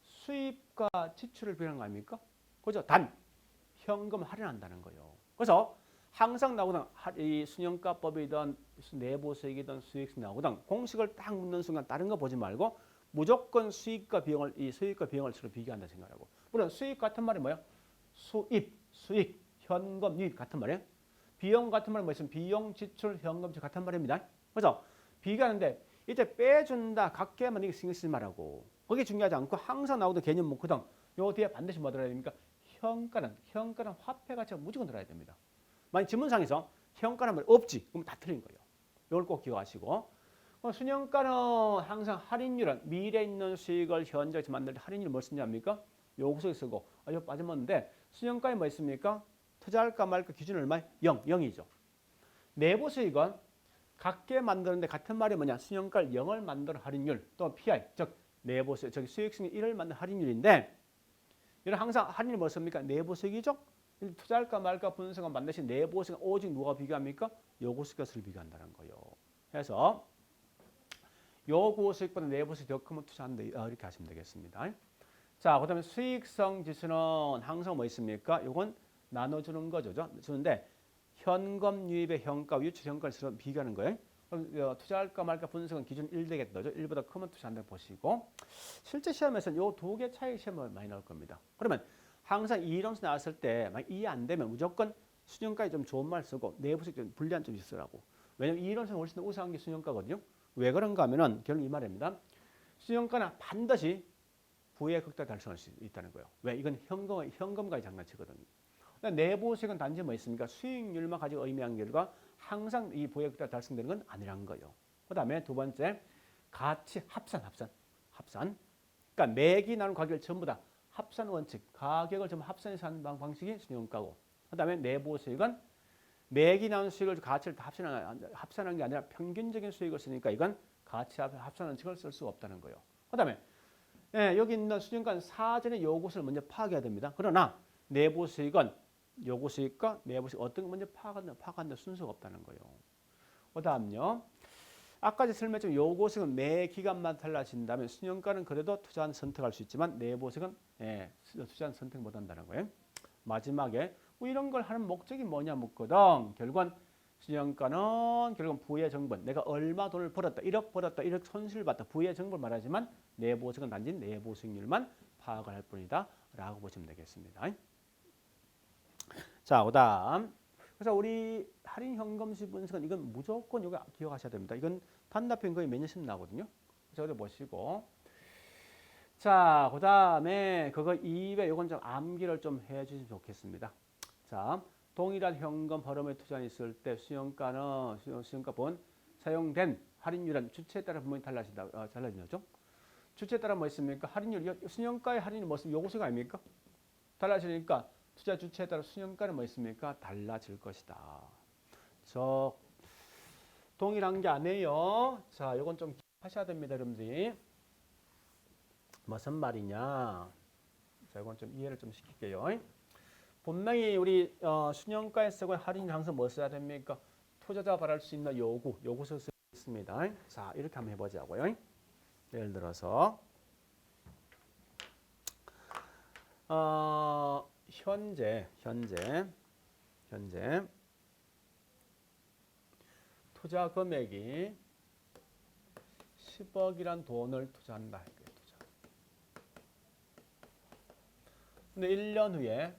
수입과 지출을 비교하는 거 아닙니까? 그죠? 단 현금 할인한다는 거예요. 그래서 항상 나오던 이 순영가법이든 내부 수익이든 수익 나오든 공식을 딱 묻는 순간 다른 거 보지 말고 무조건 수익과 비용을 이 수익과 비용을 서로 비교한다 생각하고. 물론 수익 같은 말이 뭐야? 수익, 현금, 유입 같은 말이에요. 비용 같은 말은 뭐 있으면 비용, 지출, 현금, 지출 같은 말입니다. 그래서 비교하는데 이때 빼준다, 각계만 이게 신경 쓰지 말라고. 그게 중요하지 않고 항상 나오던 개념 문구등 요 뒤에 반드시 뭐 들어야 됩니까? 현가는 화폐 가치가 무조건 들어야 됩니다. 만약 지문상에서 현가는 말 없지, 그럼 다 틀린 거예요. 이걸 꼭 기억하시고. 순영가는 항상 할인율은 미래에 있는 수익을 현재에서 만들 때 할인율 뭘 쓰냐입니까? 요구속에 쓰고 이거 빠져먹는데 순영가에 뭐 있습니까? 투자할까 말까 기준 얼마에? 0이죠. 내부 수익은 같게 만드는데 같은 말이 뭐냐? 순영가를 0을 만드는 할인율 또 PI 즉 내부 수익 수익 승리 1을 만드는 할인율인데 이런 항상 할인율 뭐 씁니까? 내부 수익이죠. 투자할까 말까 분석은 반드시 내부 수익 오직 누가 비교합니까? 요구 수익을 비교한다는 거예요. 그래서 요구 수익보다 내부 수익이 더 크면 투자한다 이렇게 하시면 되겠습니다. 자, 그다음에 수익성 지수는 항상 뭐 있습니까? 요건 나눠주는 거죠. 주는데 현금 유입의 현가, 유출 현가를 서로 비교하는 거예요. 그럼 투자할까 말까 분석은 기준 1 되겠다. 1보다 크면 투자한다 보시고 실제 시험에서는 요 두 개 차이 시험을 많이 나올 겁니다. 그러면 항상 이론수 나왔을 때 이해 안 되면 무조건 수능가에 좀 좋은 말 쓰고 내부식 좀 불리한 좀 있으라고. 왜냐면 이론수는 훨씬 더 우수한 게 수능가거든요. 왜 그런가 하면은 결국 이 말입니다. 수능가는 반드시 부의 극대 달성할 수 있다는 거예요. 왜? 이건 현금과의 장난치거든요. 내부식은 단지 뭐 있습니까? 수익률만 가지고 의미한 결과 항상 이 부의 극대 달성되는 건 아니라는 거예요. 그 다음에 두 번째 가치 합산. 그러니까 매기 나눈 가격을 전부 다 합산 원칙, 가격을 전부 합산해서 하는 방식이 수익가고. 그 다음에 내부 수익은 매기 나눈 수익을 가치를 다 합산하는 게 아니라 평균적인 수익을 쓰니까 이건 가치 합산 원칙을 쓸 수가 없다는 거예요. 그 다음에 여기 있는 수익가는 사전에 요것을 먼저 파악해야 됩니다. 그러나 내부 수익은 요구 수익과 내부 수익 어떤 거 먼저 파악한다 순서가 없다는 거예요. 그 다음요. 아까 설명했지만 요구 수익은 매 기간만 달라진다면 수익가는 그래도 투자한 선택할 수 있지만 내부 수익은 투자한 선택 못 한다는 거예요. 마지막에 이런 걸 하는 목적이 뭐냐 묻거든. 결국은 수익가는 결국은 부의 정분. 내가 얼마 돈을 벌었다. 1억 벌었다. 1억 손실을 봤다. 부의 정분을 말하지만 내부 수익은 단지 내부 수익률만 파악을 할 뿐이다. 라고 보시면 되겠습니다. 자, 그다음. 그래서 우리 할인 현금수 분석은 이건 무조건 이거 기억하셔야 됩니다. 이건 단답형 거의 몇 년씩 나거든요. 저도 보시고. 자, 그다음에 그거 이외 요건 좀 암기를 좀 해주시면 좋겠습니다. 자, 동일한 현금 흐름에 투자가 있을 때 수익가는 사용된 할인율은 주체에 따라 분명히 달라지죠. 주체에 따라 뭐 있습니까? 할인율, 수익가의 할인이 뭐 요구수가 아닙니까? 달라지니까 투자 주체에 따라 수익가는 뭐 있습니까? 달라질 것이다. 저 동일한 게 아니에요. 자, 이건 좀 하셔야 됩니다, 여러분들이. 무슨 말이냐? 자, 이건 좀 이해를 좀 시킬게요. 분명히 우리 수익가에 쓰고 할인을 항상 뭐 써야 됩니까? 투자자가 바랄 수 있는 요구서 쓰 있습니다. 자, 이렇게 한번 해보자고요. 예를 들어서 현재 투자 금액이 10억이란 돈을 투자한다. 근데 1년 후에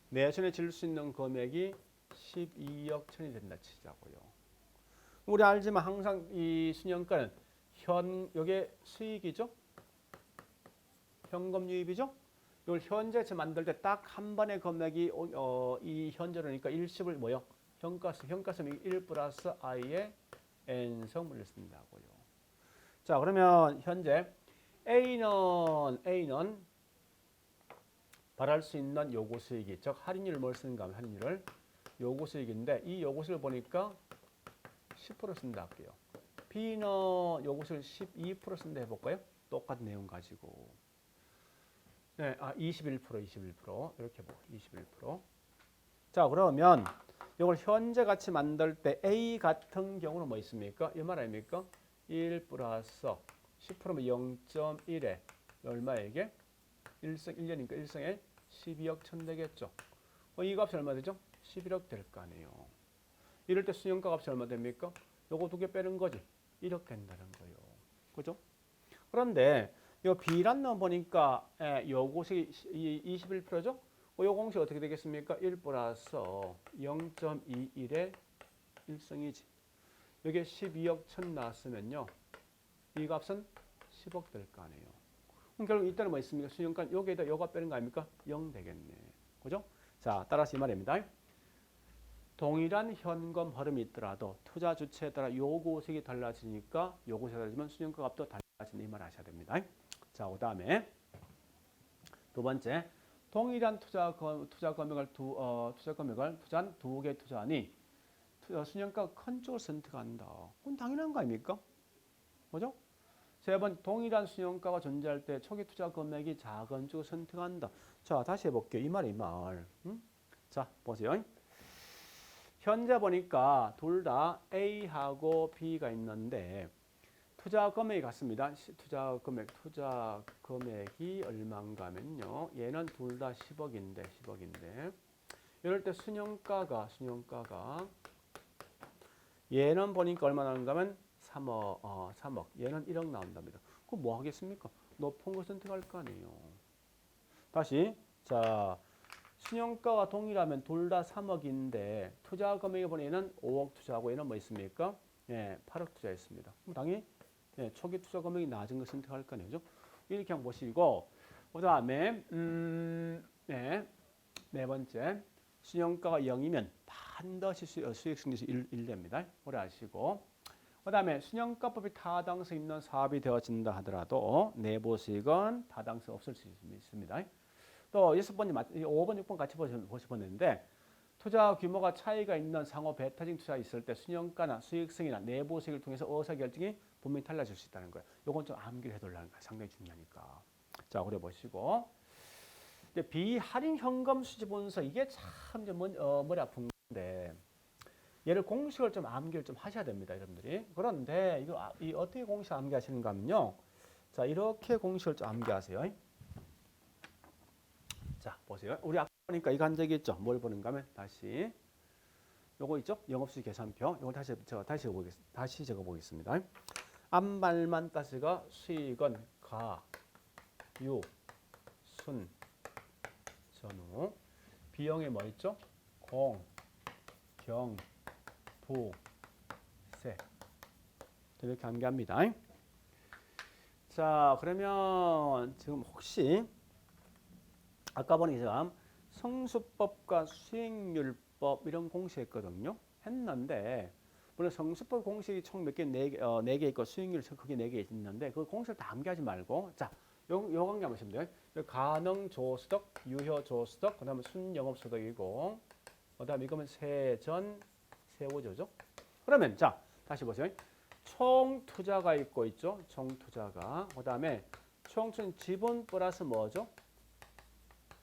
내년에 질 수 있는 금액이 12억 천이 된다 치자고요. 우리 알지만 항상 이 수익가는 요게 수익이죠. 현금 유입이죠. 이걸 현재에서 만들 때 딱 한 번의 금액이 이 현재로니까 일식을 뭐요? 현가성이 1 플러스 i의 n성분을 쓴다고요. 자, 그러면 현재 A는 발할 수 있는 요구 수익이 즉 할인율을 뭘 쓰는가 하면 할인율을 요구 수익인데 이 요구 수익을 보니까 10% 쓴다 할게요. B는 요것을 12% 쓴다 해볼까요? 똑같은 내용 가지고. 네, 21% 이렇게 보고 21%. 자, 그러면 이걸 현재 같이 만들 때 A 같은 경우는 뭐 있습니까? 이 말 아닙니까? 1 플러스 10%면 0.1에 얼마에게? 1승 1년이니까 1승에 12억 천 되겠죠. 이 값이 얼마 되죠? 11억 될 거 아니에요. 이럴 때 수년가 값이 얼마 됩니까? 요거 두 개 빼는 거지. 1억 된다는 거예요. 그죠? 그런데 요 B란 놈 보니까 요것이 21%죠? 요 공식 어떻게 되겠습니까? 1 플러스 0.21의 1승이지. 여기에 12억 천 나왔으면요. 이 값은 10억 될 거 아니에요. 그럼 결국 이때는 뭐 있습니까? 수년간 여기에다 요가 빼는 거 아닙니까? 0 되겠네. 그죠? 자, 따라서 이 말입니다. 동일한 현금 흐름이 있더라도 투자 주체에 따라 요구색이 달라지니까 요구색이 달라지면 수년가 값도 달라진다. 이 말 아셔야 됩니다. 자, 그 다음에 두 번째. 동일한 투자 금액을 투자한 두 개 투자하니 수년가 큰 쪽을 선택한다. 그건 당연한 거 아닙니까? 그죠? 세 번, 동일한 수년가가 존재할 때 초기 투자 금액이 작은 쪽을 선택한다. 자, 다시 해볼게요. 이 말. 자, 보세요. 현재 보니까 둘 다 A하고 B가 있는데 투자 금액이 같습니다. 투자 금액이 얼마인가 하면요. 얘는 둘 다 10억인데 이럴 때 수년가가 얘는 보니까 얼마 나오는가 하면 3억. 얘는 1억 나온답니다. 그럼 뭐 하겠습니까? 높은 거 선택할 거 아니에요. 다시. 자, 수년가가 동일하면 둘 다 3억인데 투자 금액에 보니 얘는 5억 투자하고 얘는 뭐 있습니까? 예, 8억 투자했습니다. 그럼 당연히 초기 투자 금액이 낮은 걸 선택할 거 아니에요. 이렇게 한번 보시고 그다음에 네 번째. 수년가가 0이면 반드시 수익 승리수 1 됩니다. 오래 아시고. 그다음에 수년가법이 타당성 있는 사업이 되어진다 하더라도 내부 수익은 타당성 없을 수 있습니다. 또 6번이 5번, 6번 같이 보시는데 투자 규모가 차이가 있는 상호 배타적 투자가 있을 때 수년가나 수익성이나 내부 수익을 통해서 의사결정이 분명히 달라질 수 있다는 거예요. 이건 좀 암기를 해둘라는 거예요. 상당히 중요하니까. 자, 그래 보시고 이제 비할인 현금 수지 분석 이게 참 머리 아픈 건데 얘를 공식을 좀 암기를 좀 하셔야 됩니다, 여러분들이. 그런데 이거 어떻게 공식 암기하시는가 하면요. 자, 이렇게 공식을 좀 암기하세요. 자, 보세요. 우리 아까 보니까 이거 한 적이 있죠. 뭘 보는가 하면 다시 요거 있죠? 영업수익 계산표. 이걸 다시 적어 보겠습니다. 앞말만 따지가 수익은 가, 유, 순, 전후. 비용이 뭐 있죠? 공, 경, 부, 세. 이렇게 암기합니다. 자, 그러면 지금 혹시 아까 보니까 성수법과 수익률법 이런 공식 했거든요. 했는데 물론 성수법 공식이 총 몇 개, 4개 있고 수익률 크게 4개 있는데 그 공식을 다 암기하지 말고 자, 요 관계 한번 보시면 돼요. 가능조수득, 유효조수득, 그 다음에 순영업소득이고 그 다음에 이거면 세전세우조죠. 그러면 자, 다시 보세요. 총 투자가 있죠. 총 투자가. 그 다음에 총투자 지분 플러스 뭐죠?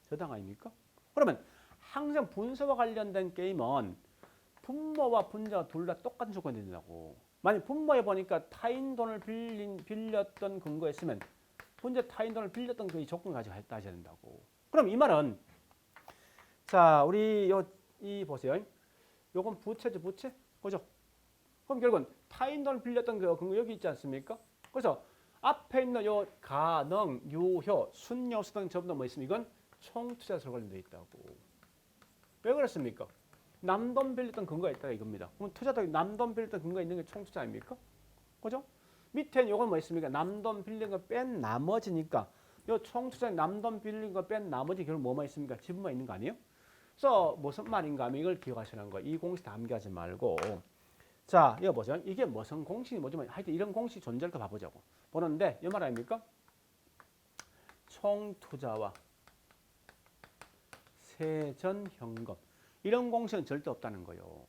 저당 아닙니까? 그러면 항상 분수와 관련된 게임은 분모와 분자가 둘 다 똑같은 조건이 된다고. 만약 분모에 보니까 타인 돈을 빌렸던 근거가 있으면 분자 타인 돈을 빌렸던 그 조건 가지고 따져야 된다고. 그럼 이 말은 자, 우리 이 보세요. 요건 부채죠, 부채. 그죠? 그럼 결국은 타인 돈을 빌렸던 그 근거 여기 있지 않습니까? 그래서 앞에 있는 요 가능, 유효, 순여수 등 전부 다 뭐 있습니까? 이건 총투자서 관련되어 있다고. 왜 그렇습니까? 남돈 빌렸던 근거가 있다 이겁니다. 그럼 투자도 남돈 빌렸던 근거가 있는 게 총투자 아닙니까? 그죠? 밑에는 이건 뭐 있습니까? 남돈 빌린 거 뺀 나머지니까 요 총투자에 남돈 빌린 거 뺀 나머지 결국 뭐만 있습니까? 지분만 있는 거 아니에요? 그래서 무슨 말인가 하면 이걸 기억하시는 거예요. 이 공식 다 암기하지 말고. 자, 이거 보세요. 이게 무슨 공식이 뭐지만 하여튼 이런 공식 존재를 더 봐보자고. 보는데 이 말 아닙니까? 총투자와 세전현금 이런 공식은 절대 없다는 거예요.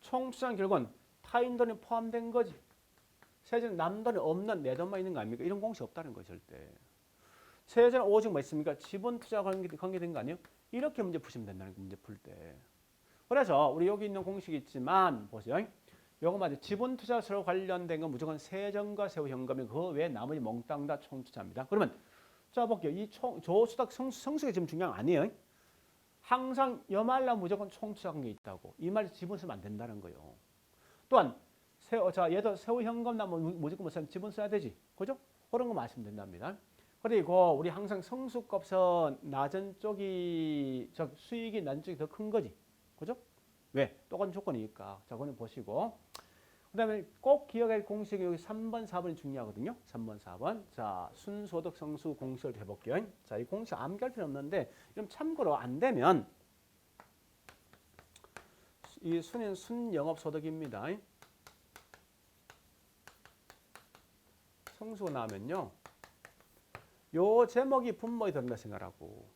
총투자는 결국은 타인 돈이 포함된 거지. 세제는 남돈이 없는 내 돈만 있는 거 아닙니까? 이런 공식 없다는 거죠, 절대. 세제는 오직 뭐 있습니까? 지분 투자 관계된 거 아니에요? 이렇게 문제 푸시면 된다는 거, 문제 풀 때. 그래서 우리 여기 있는 공식이 있지만 보세요. 요거 맞아요. 지분 투자 서로 관련된 건 무조건 세전과 세후 현금이 그 외에 나머지 몽땅 다 총투자입니다. 그러면 자 볼게요. 이 조수닥 성수가 지금 중요한 거 아니에요. 항상 여말라 무조건 총투자 관계 있다고. 이 말이 지분 쓰면 안 된다는 거예요. 또한 얘도 세후 현금 나면 무조건 뭐 지분 써야 되지. 그죠? 그런 거 마시면 된답니다. 그리고 우리 항상 성수값은 낮은 쪽이 수익이 낮은 쪽이 더 큰 거지. 그죠? 왜? 똑같은 조건이니까. 자, 그건 보시고. 그 다음에 꼭 기억해야 할 공식이 여기 3번, 4번이 중요하거든요. 3번, 4번. 자, 순소득 성수 공식을 해볼게요. 자, 이 공식 암기할 필요 없는데, 좀 참고로 안 되면, 이 순은 순영업소득입니다. 성수가 나오면요. 요 제목이 분모에 들어간다 생각하고.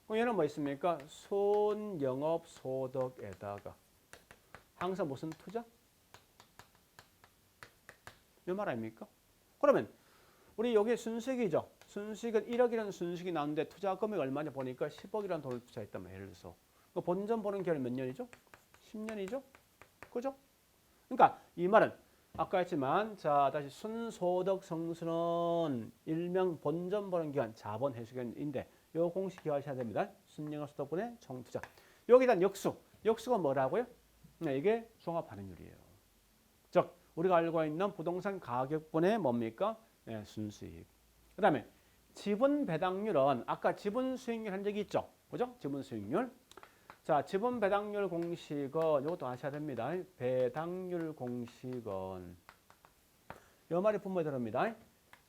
그럼 얘는 뭐 있습니까? 순영업소득에다가 항상 무슨 투자? 이 말 아닙니까? 그러면 우리 여기 순수익이죠. 순수익은 1억이라는 순수익이 나오는데 투자 금액 얼마냐 보니까 10억이라는 돈을 투자했단 말이에요. 예를 들어서. 본전 보는 기간이 몇 년이죠? 10년이죠? 그죠? 그러니까 이 말은 아까 했지만 자 다시 순소득 성수는 일명 본전 보는 기간 자본 회수기간인데 이 공식 기억하셔야 됩니다. 순영업소득분의 총투자. 여기다 역수가 뭐라고요? 이게 종합반응률이에요. 즉 우리가 알고 있는 부동산 가격분의 뭡니까? 네, 순수익. 그 다음에 지분 배당률은 아까 지분 수익률 한 적이 있죠. 그죠? 지분 수익률. 자, 지분 배당률 공식은 이것도 아셔야 됩니다. 배당률 공식은 요 말이 분모에 들어옵니다.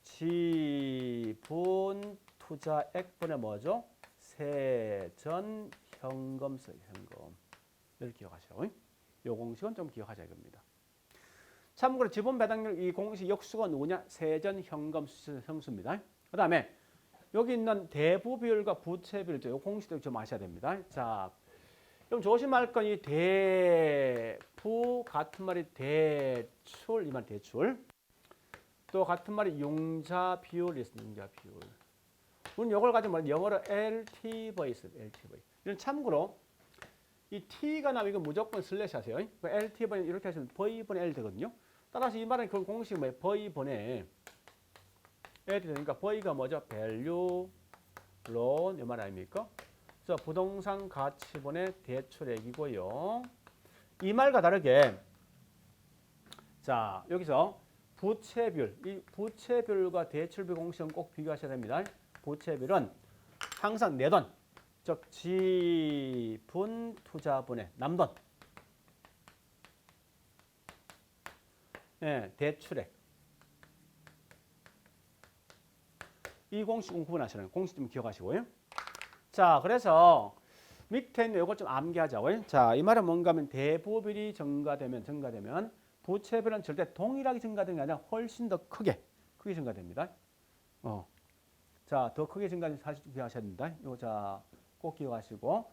지분 투자액분의 뭐죠? 세전 현금 현금. 이렇게 기억하시라고. 요 공식은 좀 기억하자 이겁니다. 참고로 지분 배당률 이 공식 역수가 누구냐? 세전 현금 성수입니다. 그 다음에 여기 있는 대부 비율과 부채 비율, 이 공식도 좀 아셔야 됩니다. 자, 좀 조심할 건 이 대부 같은 말이 대출, 이 말 대출. 또 같은 말이 융자 비율이 있습니다. 융자 비율. 우리는 이걸 가지고 영어로 LTV 있어요. LTV. 이런 참고로 이 T가 나오면 이거 무조건 슬래시 하세요. LTV는 이렇게 하시면 V분의 L 되거든요. 따라서 이 말은 그 공식이 뭐예요? V분의 L이 되니까 V가 뭐죠? value, loan 이 말 아닙니까? 그래서 부동산 가치분의 대출액이고요. 이 말과 다르게 자 여기서 부채비율, 이 부채비율과 대출비 공식은 꼭 비교하셔야 됩니다. 부채비율은 항상 내 돈, 즉 지분 투자분의 남돈, 네, 대출액. 이 공식 구분하시는 공식 좀 기억하시고요. 자, 그래서 밑에 있는 이걸 좀 암기하자고요. 자, 이 말은 뭔가 하면 대부비율이 증가되면 부채비율은 절대 동일하게 증가되는 게 아니라 훨씬 더 크게 증가됩니다. 자, 더 크게 증가되는 사실 기억하셔야 됩니다. 이거 자, 꼭 기억하시고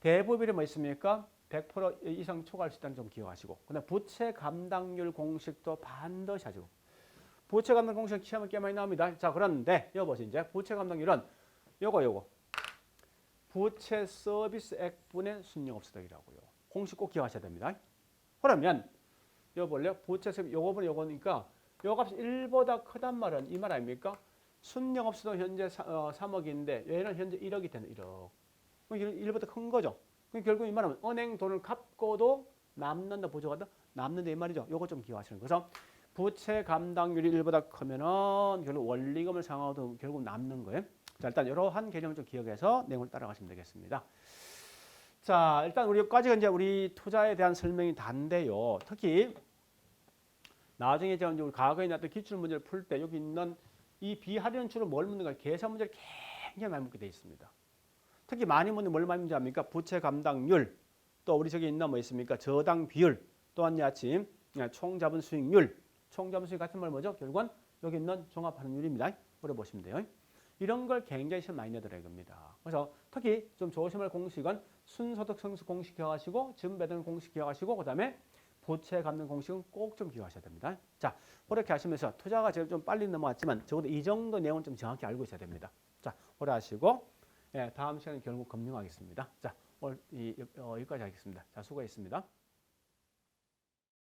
대부비율이 뭐 있습니까? 100% 이상 초과할 수 있다는 점 기억하시고 그다음 부채 감당률 공식도 반드시 하시고 부채 감당 공식 시험에 꽤 많이 나옵니다. 자, 그런데 여기 보세요. 이제 부채 감당률은 요거 부채 서비스액분의 순영업소득이라고요. 공식 꼭 기억하셔야 됩니다. 그러면 여기 볼래요? 부채 서비스 요거분의 요거니까 요 값이 1보다 크단 말은 이 말 아닙니까? 순영업소득 현재 3억인데 얘는 현재 1억이 되는 1억. 그럼 1보다 큰 거죠. 그럼 결국 이 말은 은행 돈을 갚고도 남는다 부족하다 남는다 이 말이죠. 요거 좀 기억하시는 거죠. 그래서 부채 감당률이 1보다 크면은 결국 원리금을 상환하도 결국 남는 거예요. 자, 일단 이러한 개념을 좀 기억해서 내용을 따라가시면 되겠습니다. 자, 일단 우리 여기까지가 이제 우리 투자에 대한 설명이 다인데요. 특히 나중에 제가 이제 우리 과거에 나왔던 기출 문제를 풀 때 여기 있는 이 비할인율을 뭘 묻는가 계산 문제를 굉장히 많이 묻게 돼 있습니다. 특히 많이 묻는 뭘 많이 문제합니까? 부채 감당률, 또 우리 저기 있나 뭐 있습니까? 저당 비율, 또한 아침 총자본 수익률, 총자본 수익 같은 말 뭐죠? 결국은 여기 있는 종합반응률입니다. 물어보시면 돼요. 이런 걸 굉장히 시험 많이 내더라 이겁니다. 그래서 특히 좀 조심할 공식은 순소득 성수 공식 기억하시고 지분 배당 공식 기억하시고 그다음에 부채 갚는 공식은 꼭 좀 기억하셔야 됩니다. 자, 그렇게 하시면서 투자가 제일 좀 빨리 넘어왔지만 적어도 이 정도 내용은 좀 정확히 알고 있어야 됩니다. 자, 오래 하시고 다음 시간에 결국 금융하겠습니다. 자, 오늘 여기까지 하겠습니다. 자, 수고했습니다.